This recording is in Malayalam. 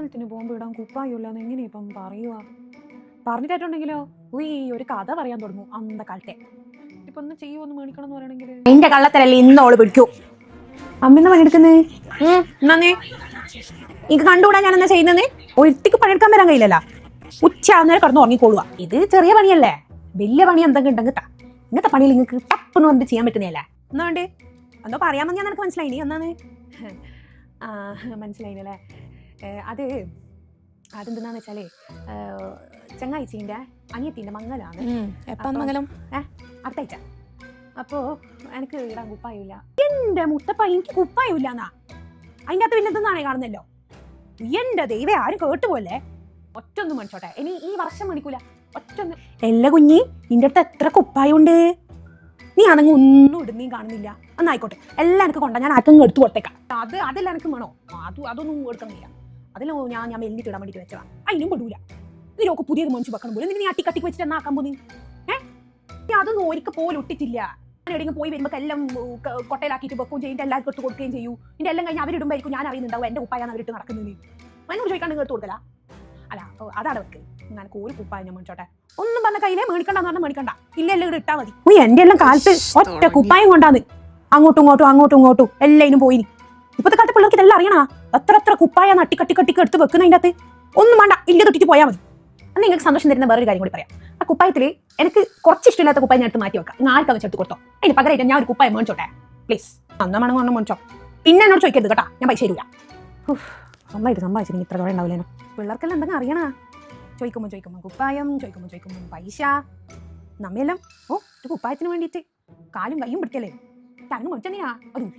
മംഗലത്തിന് ബോംബ് ഇടാൻ കുപ്പായില്ല എന്ന് എങ്ങനെയാ ഇപ്പം പറയുക? പറഞ്ഞിട്ടുണ്ടെങ്കിലോ ഒരു കഥ പറയാൻ തുടങ്ങും അന്ത കാലത്തെ. ഇപ്പൊ ഒന്ന് ചെയ്യുമോന്ന് മേടിക്കണം എന്ന് പറയണെങ്കിൽ എന്റെ കള്ളത്തരല്ലേ ഇന്നോള് പിടിക്കൂ. അമ്മന്ന് പണിയെടുക്കുന്നേ എന്നാന്നേ എനിക്ക് കണ്ടുകൂടാ ഞാൻ എന്നാ ചെയ്യുന്നേ? ഒരിത്തിക്ക് പണിയെടുക്കാൻ വരാൻ കഴിയില്ലല്ല. ഉച്ച അന്നേരം കിടന്ന് ഉറങ്ങിക്കോളുക. ഇത് ചെറിയ പണിയല്ലേ, വലിയ പണി എന്തെങ്കിലും ഉണ്ടെങ്കിൽ ഇങ്ങനത്തെ പണിയിൽ നിങ്ങൾക്ക് ടപ്പെന്ന് വന്നിട്ട് ചെയ്യാൻ പറ്റുന്നതല്ലേ. എന്നാണ്ട് എന്തോ പറയാമെന്ന് ഞാൻ നിനക്ക് മനസ്സിലായി. നീ എന്നാന്ന് മനസ്സിലായില്ലേ? അത് അതെന്താന്ന് വെച്ചാലേ ചങ്ങാഴ്ചീൻ്റെ അനിയത്തിൻ്റെ മംഗലാണ്. എപ്പം മംഗലം? അടുത്താഴ്ച. അപ്പോൾ എനിക്ക് ഇടാൻ കുപ്പായില്ല. എൻ്റെ മുത്തപ്പ എനിക്ക് കുപ്പായില്ല എന്നാ അതിൻ്റെ അകത്ത് പിന്നെ എന്തെന്നാണേ കാണുന്നല്ലോ. എൻ്റെ ദൈവം ആരും കേട്ടുപോലെ ഒറ്റൊന്നും മേടിച്ചോട്ടെ. ഇനി ഈ വർഷം മേടിക്കൂല ഒറ്റൊന്നും. എല്ലാ കുഞ്ഞി നിന്റെ അടുത്ത് എത്ര കുപ്പായുണ്ട്? നീ ആണെങ്കിൽ ഒന്നും ഇടുന്നേം കാണുന്നില്ല. എന്നായിക്കോട്ടെ, എല്ലാം എനിക്ക് കൊണ്ടാ ഞാൻ ആർക്കും എടുത്തു കൊടുത്തേക്കാം. അതെല്ലാം എനിക്ക് വേണോ? അതൊന്നും എടുക്കുന്നില്ല. അതിൽ ഞാൻ വെല്ലിട്ട് ഇടാൻ വേണ്ടിയിട്ട് വെച്ചതാ. അതിനും പെടൂല. ഇതിനൊക്കെ പുതിയത് മേടിച്ച് വെക്കണം പോലെ നീ അട്ടിക്കട്ടിക്ക് വെച്ചിട്ട് എന്നാക്കാൻ പോയി. അതൊന്നും ഒരിക്കൽ പോലും ഇട്ടിട്ടില്ല. ഞാൻ എവിടെയെങ്കിലും പോയി വരുമ്പോൾ എല്ലാം കൊട്ടയിലാക്കിയിട്ട് വെക്കുകയും ചെയ്യും, എല്ലാവർക്കും എടുത്ത് കൊടുക്കുകയും ചെയ്യൂ. ഇതിൻ്റെ എല്ലാം കഴിഞ്ഞ് അവരിടുമ്പോഴായിരിക്കും ഞാൻ അറിയുന്നുണ്ടാവും എൻ്റെ കുപ്പായാണ് അവരിട്ട് നടക്കുന്നത്. അതിനോട് ചോദിക്കാണ്ട് എടുത്ത് കൊടുക്കല. അല്ല അതാണ് വെക്ക്. എനിക്ക് ഒരു കുപ്പായ ഞാൻ മേടിച്ചോട്ടെ. ഒന്നും പറഞ്ഞ കയ്യിലേ മേടിക്കണ്ടെന്ന് പറഞ്ഞാൽ മേടിക്കണ്ട. ഇല്ല എല്ലാം ഇട്ടാൽ മതി. എൻ്റെ എല്ലാം കാലത്ത് ഒറ്റ കുപ്പായം കൊണ്ടാന്ന് അങ്ങോട്ടും ഇങ്ങോട്ടും എല്ലാവരും പോയി. ഇപ്പോഴത്തെ കാലത്ത് പിള്ളേർക്ക് ഇതെല്ലാം അറിയണ. എത്ര കുപ്പായാണ് അട്ടിക്കട്ടിക്ക് എടുത്ത് വെക്കുന്നതിൻ്റെ അകത്ത്. ഒന്നും വേണ്ട, ഇല്ല തൊട്ടിട്ട് പോയാൽ മതി. അന്ന് നിങ്ങൾക്ക് സന്തോഷം തരുന്ന വേറൊരു കാര്യം കൂടി പറയാം. ആ കുപ്പായത്തിൽ എനിക്ക് കുറച്ച് ഇഷ്ടമില്ലാത്ത കുപ്പായം ഞാൻ എടുത്ത് മാറ്റി വെക്കാം. നിങ്ങൾ ആർക്കും വെച്ചെടുത്ത് കൊടുത്തോ. അതിന് പകരമായിട്ട് ഞാൻ ഒരു കുപ്പായം മേടിച്ചോട്ടെ പ്ലീസ്. അന്നമാണെങ്കിൽ മേടിച്ചോ. പിന്നെ എന്നോട് ചോദിക്കരുത് കേട്ടാ, ഞാൻ പൈസ തരൂല. സമ്പാദിച്ചില്ലെങ്കിൽ ഇത്ര കുറേ ഉണ്ടാവില്ലേനോ. പിള്ളേർക്കെല്ലാം എന്തെങ്കിലും അറിയണ. ചോദിക്കുമ്പോൾ കുപ്പായം, ചോദിക്കുമ്പോൾ പൈസ. നമ്മയെല്ലാം ഒരു കുപ്പായത്തിന് വേണ്ടിയിട്ട് കാലും കയ്യും പിടിക്കല്ലേ. അങ്ങനെ മേടിച്ചാ അതുമില്ല.